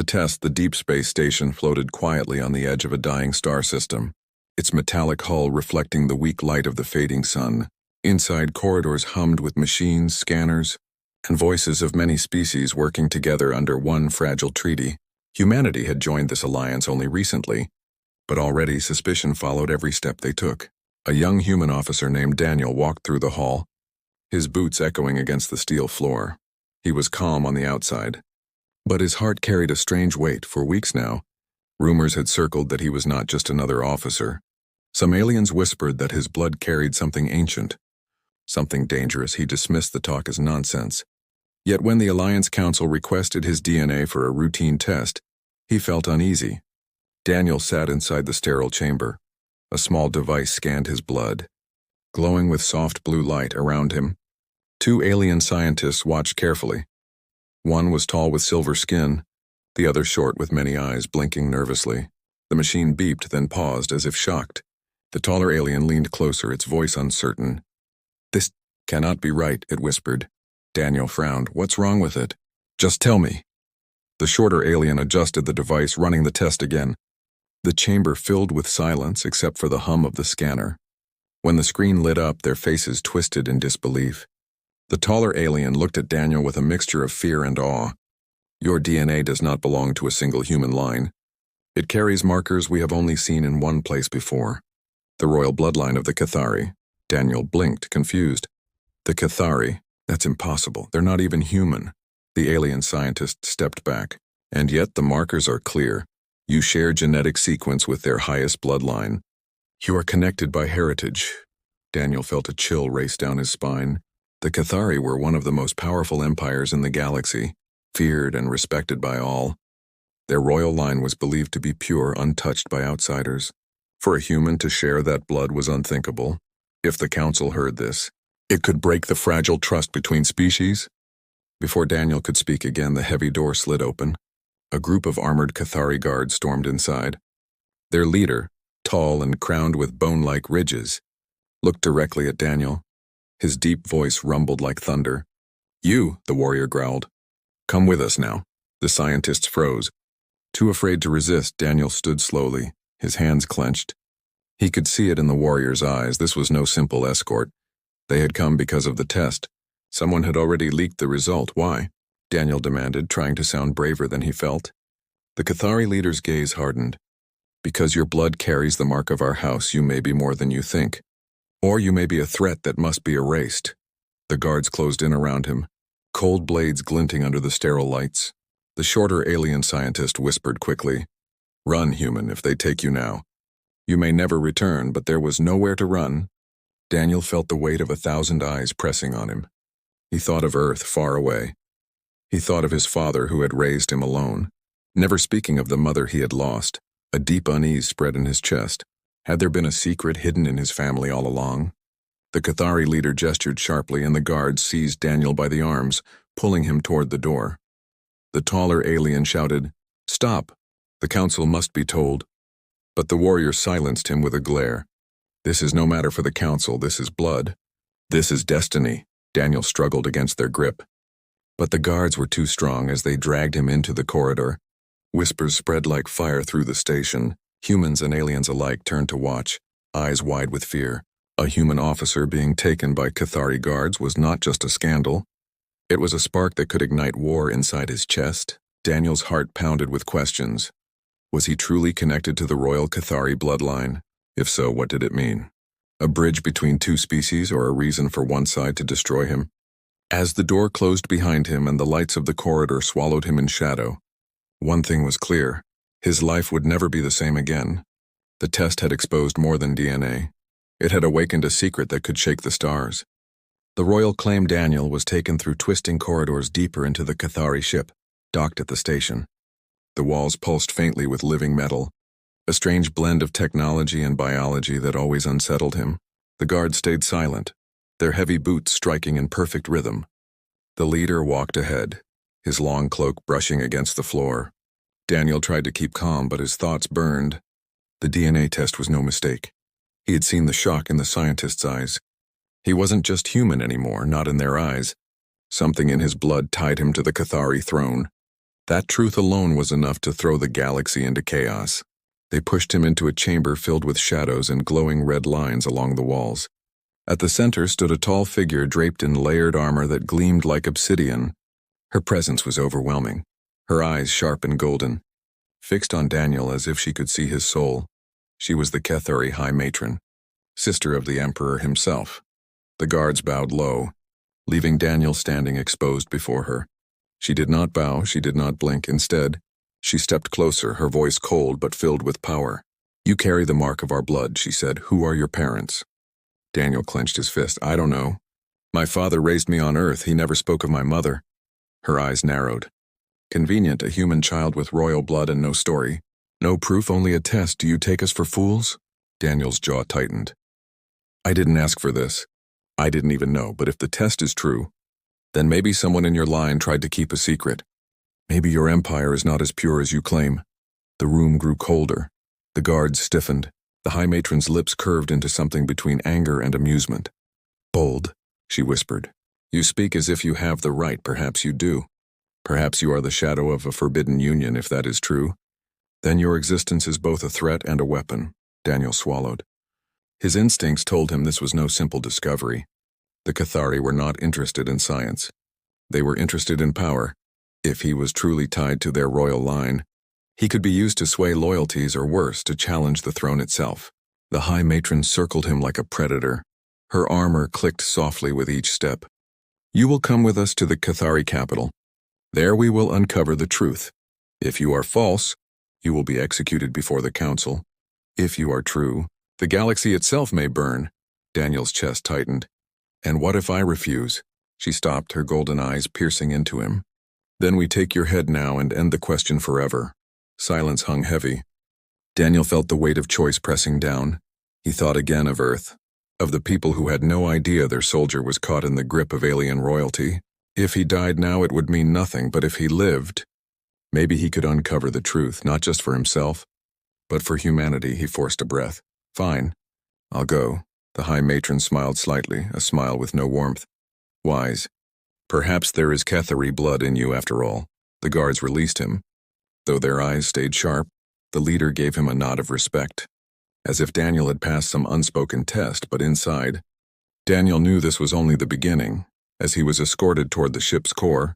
The test, the deep space station, floated quietly on the edge of a dying star system, its metallic hull reflecting the weak light of the fading sun. Inside, corridors hummed with machines, scanners, and voices of many species working together under one fragile treaty. Humanity had joined this alliance only recently, but already suspicion followed every step they took. A young human officer named Daniel walked through the hall, his boots echoing against the steel floor. He was calm on the outside, but his heart carried a strange weight. For weeks now, rumors had circled that he was not just another officer. Some aliens whispered that his blood carried something ancient, something dangerous. He dismissed the talk as nonsense. Yet when the Alliance Council requested his DNA for a routine test, he felt uneasy. Daniel sat inside the sterile chamber. A small device scanned his blood, glowing with soft blue light around him. Two alien scientists watched carefully. One was tall with silver skin, the other short with many eyes blinking nervously. The machine beeped, then paused as if shocked. The taller alien leaned closer, its voice uncertain. "This cannot be right," it whispered. Daniel frowned. "What's wrong with it? Just tell me." The shorter alien adjusted the device, running the test again. The chamber filled with silence except for the hum of the scanner. When the screen lit up, their faces twisted in disbelief. The taller alien looked at Daniel with a mixture of fear and awe. "Your DNA does not belong to a single human line. It carries markers we have only seen in one place before. The royal bloodline of the Cathari." Daniel blinked, confused. "The Cathari? That's impossible. They're not even human." The alien scientist stepped back. "And yet the markers are clear. You share genetic sequence with their highest bloodline. You are connected by heritage." Daniel felt a chill race down his spine. The Cathari were one of the most powerful empires in the galaxy, feared and respected by all. Their royal line was believed to be pure, untouched by outsiders. For a human to share that blood was unthinkable. If the Council heard this, it could break the fragile trust between species. Before Daniel could speak again, the heavy door slid open. A group of armored Cathari guards stormed inside. Their leader, tall and crowned with bone-like ridges, looked directly at Daniel. His deep voice rumbled like thunder. "You," the warrior growled. "Come with us now." The scientists froze. Too afraid to resist, Daniel stood slowly, his hands clenched. He could see it in the warrior's eyes. This was no simple escort. They had come because of the test. Someone had already leaked the result. Why? Daniel demanded, trying to sound braver than he felt. The Cathari leader's gaze hardened. "Because your blood carries the mark of our house, you may be more than you think. Or you may be a threat that must be erased." The guards closed in around him, cold blades glinting under the sterile lights. The shorter alien scientist whispered quickly, "Run, human, if they take you now. You may never return," but there was nowhere to run. Daniel felt the weight of 1,000 eyes pressing on him. He thought of Earth far away. He thought of his father who had raised him alone, never speaking of the mother he had lost. A deep unease spread in his chest. Had there been a secret hidden in his family all along? The Cathari leader gestured sharply, and the guards seized Daniel by the arms, pulling him toward the door. The taller alien shouted, "Stop! The council must be told." But the warrior silenced him with a glare. "This is no matter for the council. This is blood. This is destiny." Daniel struggled against their grip. But the guards were too strong as they dragged him into the corridor. Whispers spread like fire through the station. Humans and aliens alike turned to watch, eyes wide with fear. A human officer being taken by Cathari guards was not just a scandal. It was a spark that could ignite war inside his chest. Daniel's heart pounded with questions. Was he truly connected to the royal Cathari bloodline? If so, what did it mean? A bridge between two species, or a reason for one side to destroy him? As the door closed behind him and the lights of the corridor swallowed him in shadow, one thing was clear. His life would never be the same again. The test had exposed more than DNA. It had awakened a secret that could shake the stars. The royal claim Daniel was taken through twisting corridors deeper into the Cathari ship, docked at the station. The walls pulsed faintly with living metal, a strange blend of technology and biology that always unsettled him. The guards stayed silent, their heavy boots striking in perfect rhythm. The leader walked ahead, his long cloak brushing against the floor. Daniel tried to keep calm, but his thoughts burned. The DNA test was no mistake. He had seen the shock in the scientist's eyes. He wasn't just human anymore, not in their eyes. Something in his blood tied him to the Cathari throne. That truth alone was enough to throw the galaxy into chaos. They pushed him into a chamber filled with shadows and glowing red lines along the walls. At the center stood a tall figure draped in layered armor that gleamed like obsidian. Her presence was overwhelming, her eyes sharp and golden, fixed on Daniel as if she could see his soul. She was the Cathari High Matron, sister of the Emperor himself. The guards bowed low, leaving Daniel standing exposed before her. She did not bow, she did not blink. Instead, she stepped closer, her voice cold but filled with power. "You carry the mark of our blood," she said. "Who are your parents?" Daniel clenched his fist. "I don't know. My father raised me on Earth. He never spoke of my mother." Her eyes narrowed. "Convenient, a human child with royal blood and no story. No proof, only a test. Do you take us for fools?" Daniel's jaw tightened. "I didn't ask for this. I didn't even know, but if the test is true, then maybe someone in your line tried to keep a secret. Maybe your empire is not as pure as you claim." The room grew colder. The guards stiffened. The High Matron's lips curved into something between anger and amusement. "Bold," she whispered. "You speak as if you have the right. Perhaps you do. Perhaps you are the shadow of a forbidden union, if that is true. Then your existence is both a threat and a weapon." Daniel swallowed. His instincts told him this was no simple discovery. The Cathari were not interested in science. They were interested in power. If he was truly tied to their royal line, he could be used to sway loyalties or worse, to challenge the throne itself. The High Matron circled him like a predator. Her armor clicked softly with each step. "You will come with us to the Cathari capital. There we will uncover the truth. If you are false, you will be executed before the council. If you are true, the galaxy itself may burn." Daniel's chest tightened. "And what if I refuse?" She stopped, her golden eyes piercing into him. "Then we take your head now and end the question forever." Silence hung heavy. Daniel felt the weight of choice pressing down. He thought again of Earth, of the people who had no idea their soldier was caught in the grip of alien royalty. If he died now, it would mean nothing, but if he lived, maybe he could uncover the truth, not just for himself, but for humanity. He forced a breath. "Fine, I'll go." The High Matron smiled slightly, a smile with no warmth. "Wise. Perhaps there is Cathari blood in you after all." The guards released him. Though their eyes stayed sharp, the leader gave him a nod of respect, as if Daniel had passed some unspoken test. But inside, Daniel knew this was only the beginning. As he was escorted toward the ship's core,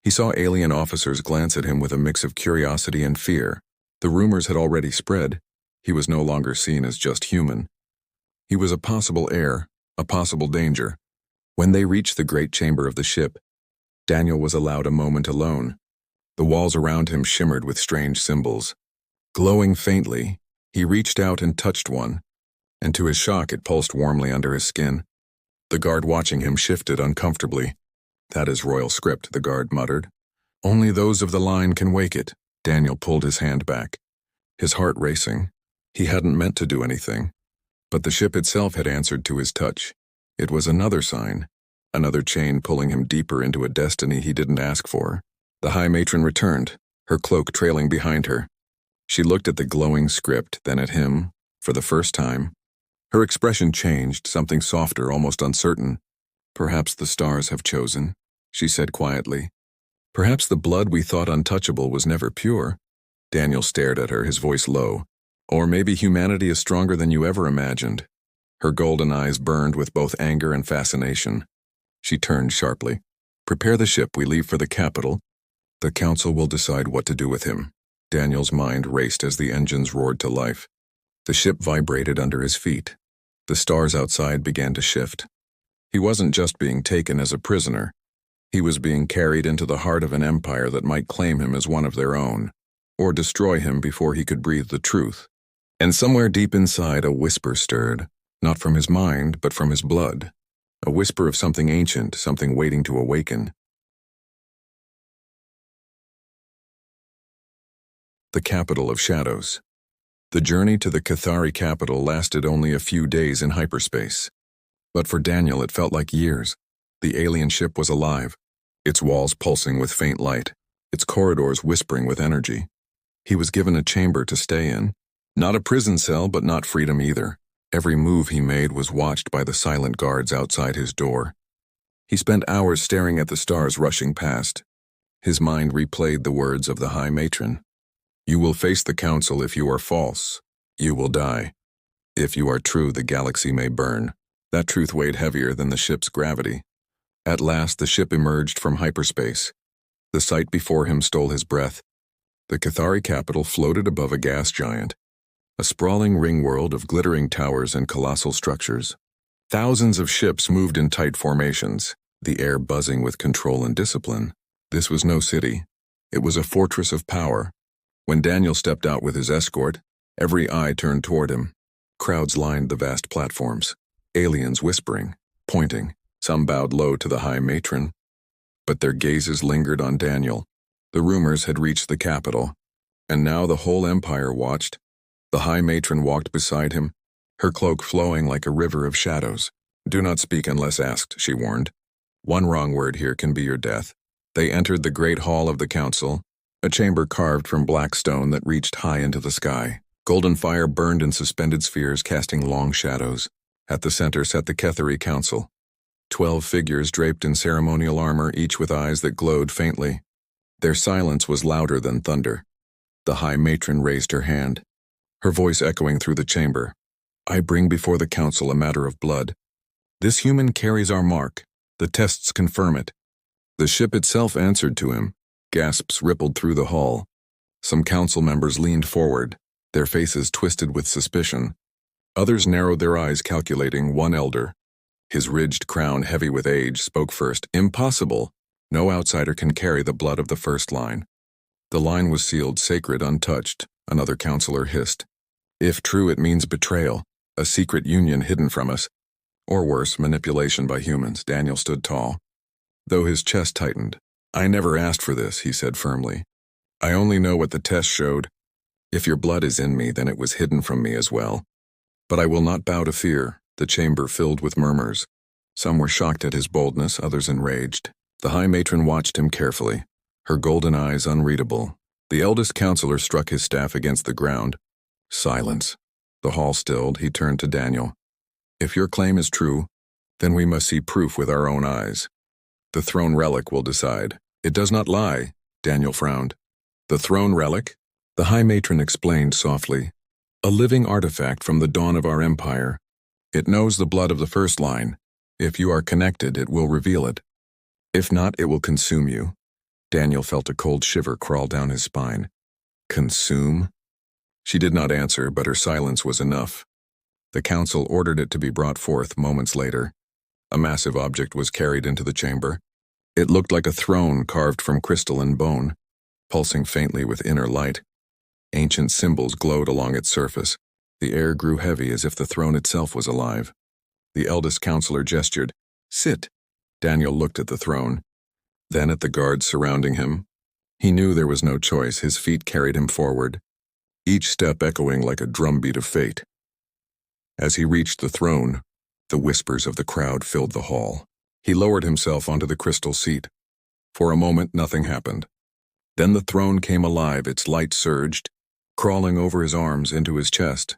he saw alien officers glance at him with a mix of curiosity and fear. The rumors had already spread. He was no longer seen as just human. He was a possible heir, a possible danger. When they reached the great chamber of the ship, Daniel was allowed a moment alone. The walls around him shimmered with strange symbols. Glowing faintly, he reached out and touched one, and to his shock it pulsed warmly under his skin. The guard watching him shifted uncomfortably. "That is royal script," the guard muttered. "Only those of the line can wake it." Daniel pulled his hand back, his heart racing. He hadn't meant to do anything, but the ship itself had answered to his touch. It was another sign, another chain pulling him deeper into a destiny he didn't ask for. The High Matron returned, her cloak trailing behind her. She looked at the glowing script, then at him, for the first time. Her expression changed, something softer, almost uncertain. "Perhaps the stars have chosen," she said quietly. "Perhaps the blood we thought untouchable was never pure." Daniel stared at her, his voice low. "Or maybe humanity is stronger than you ever imagined." Her golden eyes burned with both anger and fascination. She turned sharply. "Prepare the ship, we leave for the capital. The council will decide what to do with him." Daniel's mind raced as the engines roared to life. The ship vibrated under his feet. The stars outside began to shift. He wasn't just being taken as a prisoner. He was being carried into the heart of an empire that might claim him as one of their own, or destroy him before he could breathe the truth. And somewhere deep inside, a whisper stirred, not from his mind, but from his blood. A whisper of something ancient, something waiting to awaken. The capital of shadows. The journey to the Cathari capital lasted only a few days in hyperspace. But for Daniel, it felt like years. The alien ship was alive, its walls pulsing with faint light, its corridors whispering with energy. He was given a chamber to stay in. Not a prison cell, but not freedom either. Every move he made was watched by the silent guards outside his door. He spent hours staring at the stars rushing past, His mind replayed the words of the High Matron. You will face the Council if you are false. You will die. If you are true, the galaxy may burn. That truth weighed heavier than the ship's gravity. At last, the ship emerged from hyperspace. The sight before him stole his breath. The Cathari capital floated above a gas giant, a sprawling ring world of glittering towers and colossal structures. Thousands of ships moved in tight formations, the air buzzing with control and discipline. This was no city. It was a fortress of power. When Daniel stepped out with his escort, every eye turned toward him. Crowds lined the vast platforms, aliens whispering, pointing. Some bowed low to the High Matron, but their gazes lingered on Daniel. The rumors had reached the capital, and now the whole empire watched. The High Matron walked beside him, her cloak flowing like a river of shadows. Do not speak unless asked, she warned. One wrong word here can be your death. They entered the great hall of the council, a chamber carved from black stone that reached high into the sky. Golden fire burned in suspended spheres, casting long shadows. At the center sat the Cathari Council. 12 figures draped in ceremonial armor, each with eyes that glowed faintly. Their silence was louder than thunder. The High Matron raised her hand, her voice echoing through the chamber. I bring before the council a matter of blood. This human carries our mark. The tests confirm it. The ship itself answered to him. Gasps rippled through the hall. Some council members leaned forward, their faces twisted with suspicion. Others narrowed their eyes, calculating. One elder, his ridged crown heavy with age, spoke first. Impossible. No outsider can carry the blood of the first line. The line was sealed, sacred, untouched, another counselor hissed. If true, it means betrayal, a secret union hidden from us. Or worse, manipulation by humans. Daniel stood tall, though his chest tightened. I never asked for this, he said firmly. I only know what the test showed. If your blood is in me, then it was hidden from me as well. But I will not bow to fear. The chamber filled with murmurs. Some were shocked at his boldness, others enraged. The High Matron watched him carefully, her golden eyes unreadable. The eldest counselor struck his staff against the ground. Silence. The hall stilled. He turned to Daniel. If your claim is true, then we must see proof with our own eyes. The throne relic will decide. It does not lie, Daniel frowned. The throne relic? The High Matron explained softly. A living artifact from the dawn of our empire. It knows the blood of the first line. If you are connected, it will reveal it. If not, it will consume you. Daniel felt a cold shiver crawl down his spine. Consume? She did not answer, but her silence was enough. The council ordered it to be brought forth moments later. A massive object was carried into the chamber. It looked like a throne carved from crystal and bone, pulsing faintly with inner light. Ancient symbols glowed along its surface. The air grew heavy as if the throne itself was alive. The eldest counselor gestured. Sit. Daniel looked at the throne, then at the guards surrounding him. He knew there was no choice. His feet carried him forward, each step echoing like a drumbeat of fate. As he reached the throne, the whispers of the crowd filled the hall. He lowered himself onto the crystal seat. For a moment, nothing happened. Then the throne came alive, its light surged, crawling over his arms into his chest.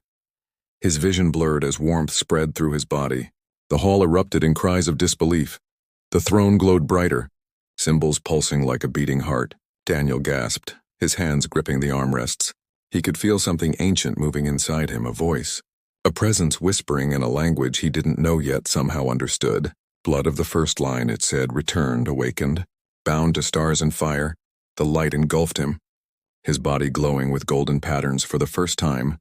His vision blurred as warmth spread through his body. The hall erupted in cries of disbelief. The throne glowed brighter, symbols pulsing like a beating heart. Daniel gasped, his hands gripping the armrests. He could feel something ancient moving inside him, a voice. A presence whispering in a language he didn't know yet, somehow understood. Blood of the first line, it said, returned, awakened, bound to stars and fire. The light engulfed him, his body glowing with golden patterns for the first time.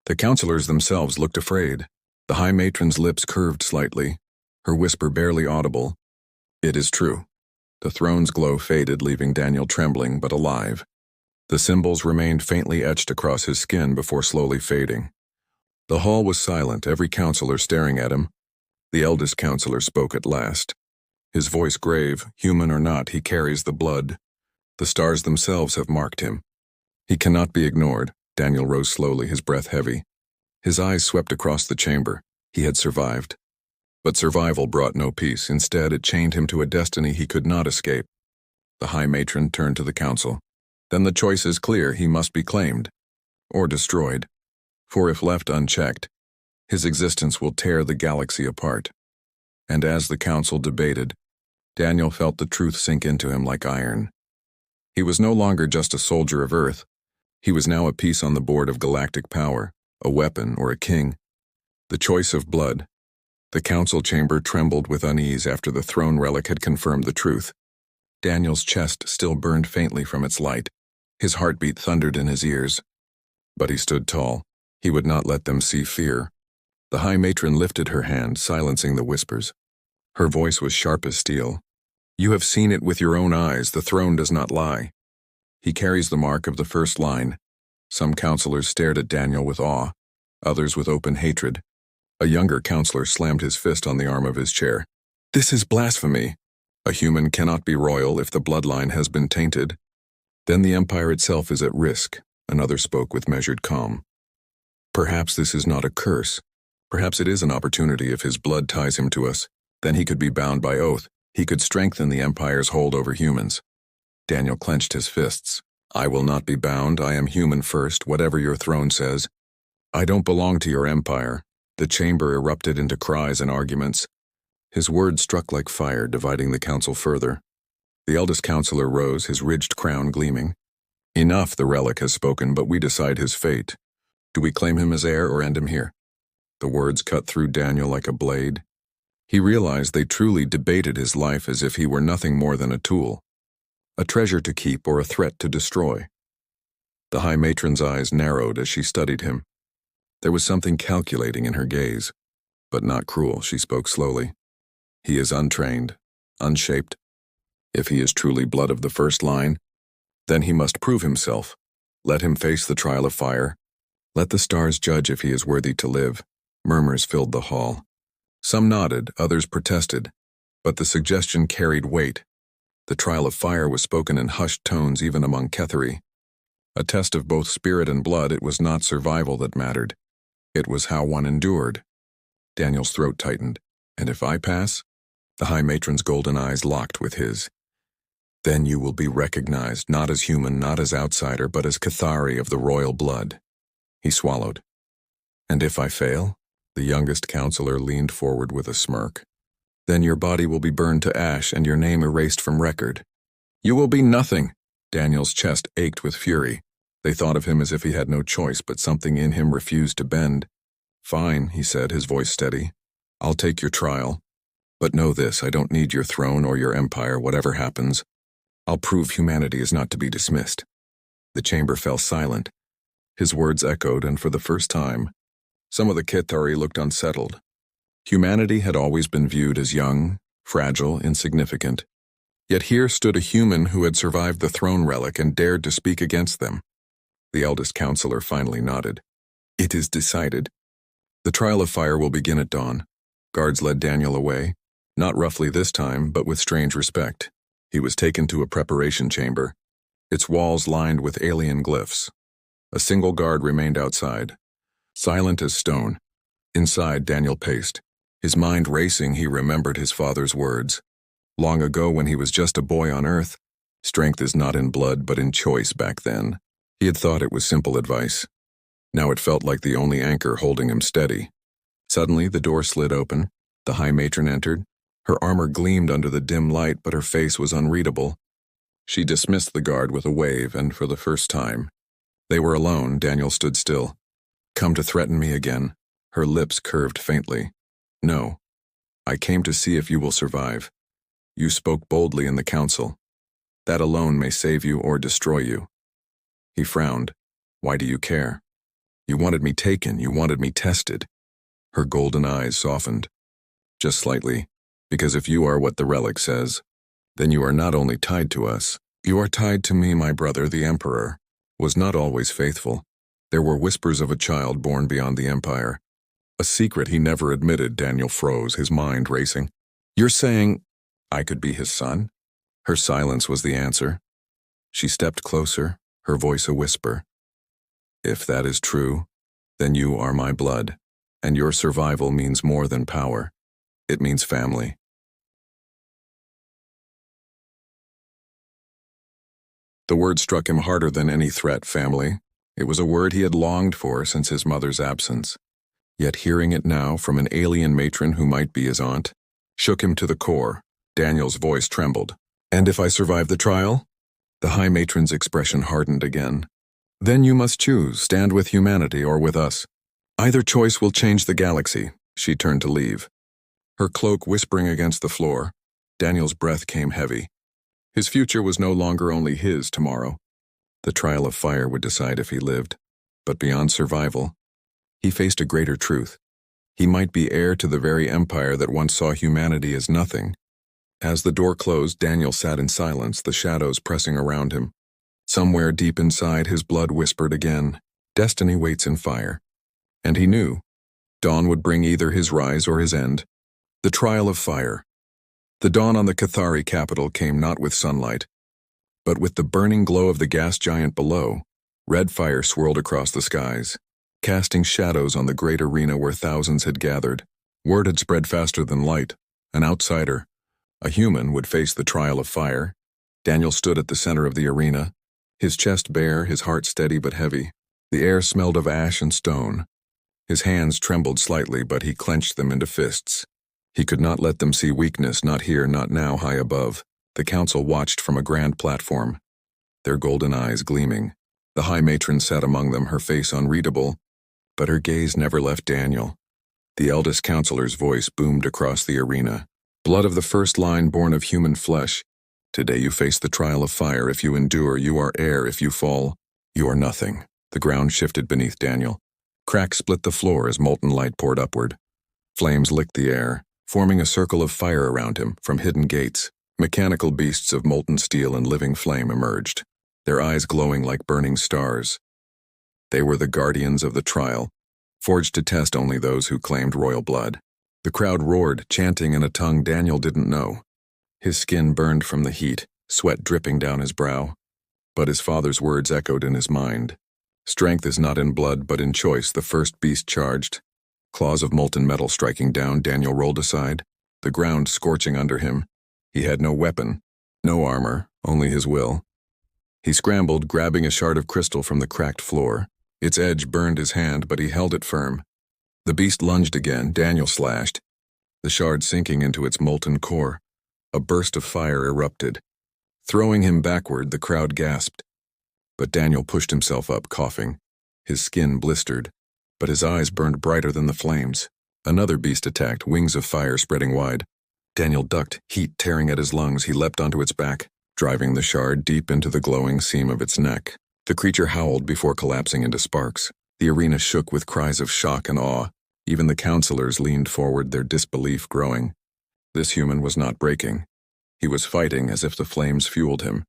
The counselors themselves looked afraid. The High Matron's lips curved slightly, her whisper barely audible. It is true. The throne's glow faded, leaving Daniel trembling but alive. The symbols remained faintly etched across his skin before slowly fading. The hall was silent, every counselor staring at him. The eldest counselor spoke at last. His voice grave. Human or not, he carries the blood. The stars themselves have marked him. He cannot be ignored. Daniel rose slowly, his breath heavy. His eyes swept across the chamber. He had survived. But survival brought no peace. Instead, it chained him to a destiny he could not escape. The High Matron turned to the council. Then the choice is clear. He must be claimed. Or destroyed. For if left unchecked, his existence will tear the galaxy apart. And as the council debated, Daniel felt the truth sink into him like iron. He was no longer just a soldier of Earth. He was now a piece on the board of galactic power, a weapon or a king. The choice of blood. The council chamber trembled with unease after the throne relic had confirmed the truth. Daniel's chest still burned faintly from its light. His heartbeat thundered in his ears. But he stood tall. He would not let them see fear. The High Matron lifted her hand, silencing the whispers. Her voice was sharp as steel. You have seen it with your own eyes. The throne does not lie. He carries the mark of the first line. Some counselors stared at Daniel with awe, others with open hatred. A younger counselor slammed his fist on the arm of his chair. This is blasphemy. A human cannot be royal if the bloodline has been tainted. Then the empire itself is at risk, another spoke with measured calm. Perhaps this is not a curse. Perhaps it is an opportunity if his blood ties him to us. Then he could be bound by oath. He could strengthen the empire's hold over humans. Daniel clenched his fists. I will not be bound. I am human first, whatever your throne says. I don't belong to your empire. The chamber erupted into cries and arguments. His words struck like fire, dividing the council further. The eldest counselor rose, his ridged crown gleaming. Enough, the relic has spoken, but we decide his fate. Do we claim him as heir or end him here? The words cut through Daniel like a blade. He realized they truly debated his life as if he were nothing more than a tool, a treasure to keep or a threat to destroy. The High Matron's eyes narrowed as she studied him. There was something calculating in her gaze, but not cruel. She spoke slowly. He is untrained, unshaped. If he is truly blood of the first line, then he must prove himself. Let him face the trial of fire. Let the stars judge if he is worthy to live. Murmurs filled the hall. Some nodded, others protested, but the suggestion carried weight. The trial of fire was spoken in hushed tones even among Ketheri. A test of both spirit and blood, it was not survival that mattered. It was how one endured. Daniel's throat tightened. And if I pass? The High Matron's golden eyes locked with his. Then you will be recognized, not as human, not as outsider, but as Ketheri of the royal blood. He swallowed. And if I fail? The youngest counselor leaned forward with a smirk. Then your body will be burned to ash and your name erased from record. You will be nothing. Daniel's chest ached with fury. They thought of him as if he had no choice, but something in him refused to bend. Fine, he said, his voice steady. I'll take your trial. But know this, I don't need your throne or your empire, whatever happens. I'll prove humanity is not to be dismissed. The chamber fell silent. His words echoed, and for the first time, some of the Ketheri looked unsettled. Humanity had always been viewed as young, fragile, insignificant. Yet here stood a human who had survived the throne relic and dared to speak against them. The eldest counselor finally nodded. It is decided. The trial of fire will begin at dawn. Guards led Daniel away, not roughly this time, but with strange respect. He was taken to a preparation chamber, its walls lined with alien glyphs. A single guard remained outside, silent as stone. Inside, Daniel paced. His mind racing, he remembered his father's words. Long ago, when he was just a boy on Earth, strength is not in blood but in choice back then. He had thought it was simple advice. Now it felt like the only anchor holding him steady. Suddenly, the door slid open. The High Matron entered. Her armor gleamed under the dim light, but her face was unreadable. She dismissed the guard with a wave, and for the first time, they were alone. Daniel stood still. Come to threaten me again. Her lips curved faintly. No. I came to see if you will survive. You spoke boldly in the council. That alone may save you or destroy you. He frowned. Why do you care? You wanted me taken. You wanted me tested. Her golden eyes softened. Just slightly. Because if you are what the relic says, then you are not only tied to us, you are tied to me. My brother, the Emperor, was not always faithful. There were whispers of a child born beyond the Empire. A secret he never admitted. Daniel froze, his mind racing. You're saying I could be his son? Her silence was the answer. She stepped closer, her voice a whisper. If that is true, then you are my blood, and your survival means more than power. It means family. The word struck him harder than any threat, family. It was a word he had longed for since his mother's absence. Yet hearing it now from an alien matron who might be his aunt, shook him to the core. Daniel's voice trembled. And if I survive the trial? The High Matron's expression hardened again. Then you must choose, stand with humanity or with us. Either choice will change the galaxy. She turned to leave. Her cloak whispering against the floor. Daniel's breath came heavy. His future was no longer only his tomorrow. The trial of fire would decide if he lived. But beyond survival, he faced a greater truth. He might be heir to the very empire that once saw humanity as nothing. As the door closed, Daniel sat in silence, the shadows pressing around him. Somewhere deep inside, his blood whispered again, "Destiny waits in fire." And he knew. Dawn would bring either his rise or his end. The trial of fire. The dawn on the Cathari capital came not with sunlight, but with the burning glow of the gas giant below. Red fire swirled across the skies, casting shadows on the great arena where thousands had gathered. Word had spread faster than light. An outsider, a human, would face the trial of fire. Daniel stood at the center of the arena, his chest bare, his heart steady but heavy. The air smelled of ash and stone. His hands trembled slightly, but he clenched them into fists. He could not let them see weakness, not here, not now, high above. The council watched from a grand platform, their golden eyes gleaming. The High Matron sat among them, her face unreadable, but her gaze never left Daniel. The eldest counselor's voice boomed across the arena. "Blood of the first line born of human flesh. Today you face the trial of fire. If you endure, you are air. If you fall, you are nothing." The ground shifted beneath Daniel. Cracks split the floor as molten light poured upward. Flames licked the air, forming a circle of fire around him. From hidden gates, mechanical beasts of molten steel and living flame emerged, their eyes glowing like burning stars. They were the guardians of the trial, forged to test only those who claimed royal blood. The crowd roared, chanting in a tongue Daniel didn't know. His skin burned from the heat, sweat dripping down his brow. But his father's words echoed in his mind. Strength is not in blood, but in choice. The first beast charged. Claws of molten metal striking down, Daniel rolled aside, the ground scorching under him. He had no weapon, no armor, only his will. He scrambled, grabbing a shard of crystal from the cracked floor. Its edge burned his hand, but he held it firm. The beast lunged again. Daniel slashed, the shard sinking into its molten core. A burst of fire erupted. Throwing him backward, the crowd gasped. But Daniel pushed himself up, coughing. His skin blistered, but his eyes burned brighter than the flames. Another beast attacked, wings of fire spreading wide. Daniel ducked, heat tearing at his lungs. He leapt onto its back, driving the shard deep into the glowing seam of its neck. The creature howled before collapsing into sparks. The arena shook with cries of shock and awe. Even the counselors leaned forward, their disbelief growing. This human was not breaking. He was fighting as if the flames fueled him.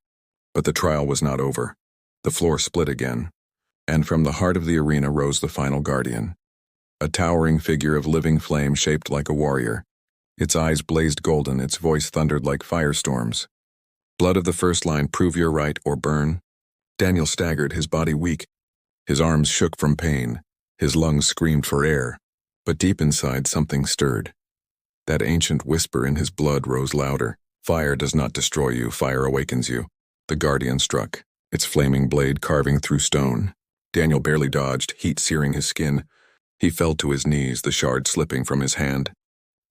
But the trial was not over. The floor split again, and from the heart of the arena rose the final guardian. A towering figure of living flame shaped like a warrior. Its eyes blazed golden, its voice thundered like firestorms. "Blood of the first line, prove your right or burn." Daniel staggered, his body weak. His arms shook from pain. His lungs screamed for air. But deep inside, something stirred. That ancient whisper in his blood rose louder. "Fire does not destroy you, fire awakens you." The guardian struck, its flaming blade carving through stone. Daniel barely dodged, heat searing his skin. He fell to his knees, the shard slipping from his hand.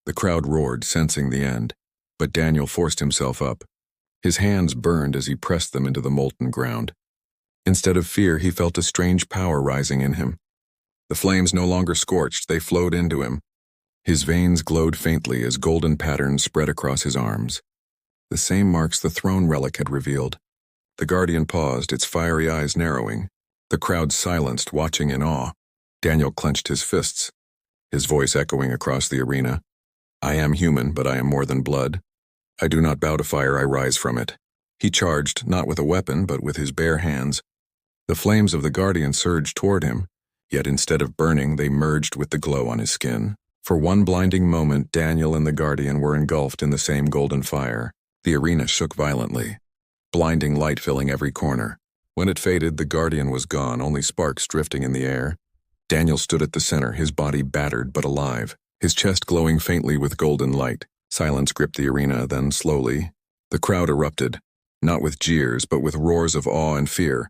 The crowd roared, sensing the end. But Daniel forced himself up. His hands burned as he pressed them into the molten ground. Instead of fear, he felt a strange power rising in him. The flames no longer scorched, they flowed into him. His veins glowed faintly as golden patterns spread across his arms. The same marks the throne relic had revealed. The guardian paused, its fiery eyes narrowing. The crowd silenced, watching in awe. Daniel clenched his fists, his voice echoing across the arena. "I am human, but I am more than blood. I do not bow to fire, I rise from it." He charged, not with a weapon, but with his bare hands. The flames of the guardian surged toward him, yet instead of burning, they merged with the glow on his skin. For one blinding moment, Daniel and the guardian were engulfed in the same golden fire. The arena shook violently, blinding light filling every corner. When it faded, the guardian was gone, only sparks drifting in the air. Daniel stood at the center, his body battered but alive, his chest glowing faintly with golden light. Silence gripped the arena, then slowly, the crowd erupted, not with jeers, but with roars of awe and fear.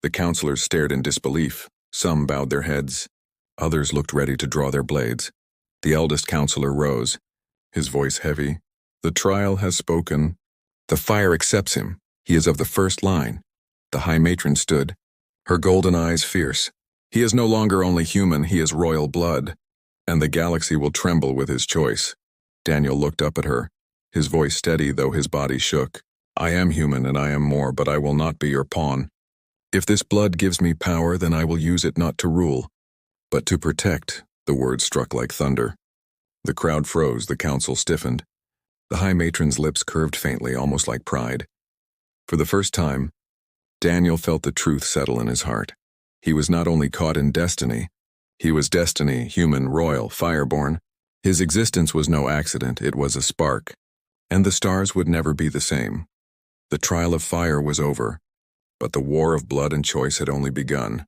The counselors stared in disbelief. Some bowed their heads. Others looked ready to draw their blades. The eldest counselor rose, his voice heavy. "The trial has spoken. The fire accepts him." He is of the first line. The High Matron stood, her golden eyes fierce. He is no longer only human, he is royal blood, and the galaxy will tremble with his choice. Daniel looked up at her, his voice steady though his body shook. I am human and I am more, but I will not be your pawn. If this blood gives me power, then I will use it not to rule, but to protect. The words struck like thunder. The crowd froze, the council stiffened. The High Matron's lips curved faintly, almost like pride. For the first time, Daniel felt the truth settle in his heart. He was not only caught in destiny, he was destiny, human, royal, fireborn. His existence was no accident, it was a spark. And the stars would never be the same. The trial of fire was over, but the war of blood and choice had only begun.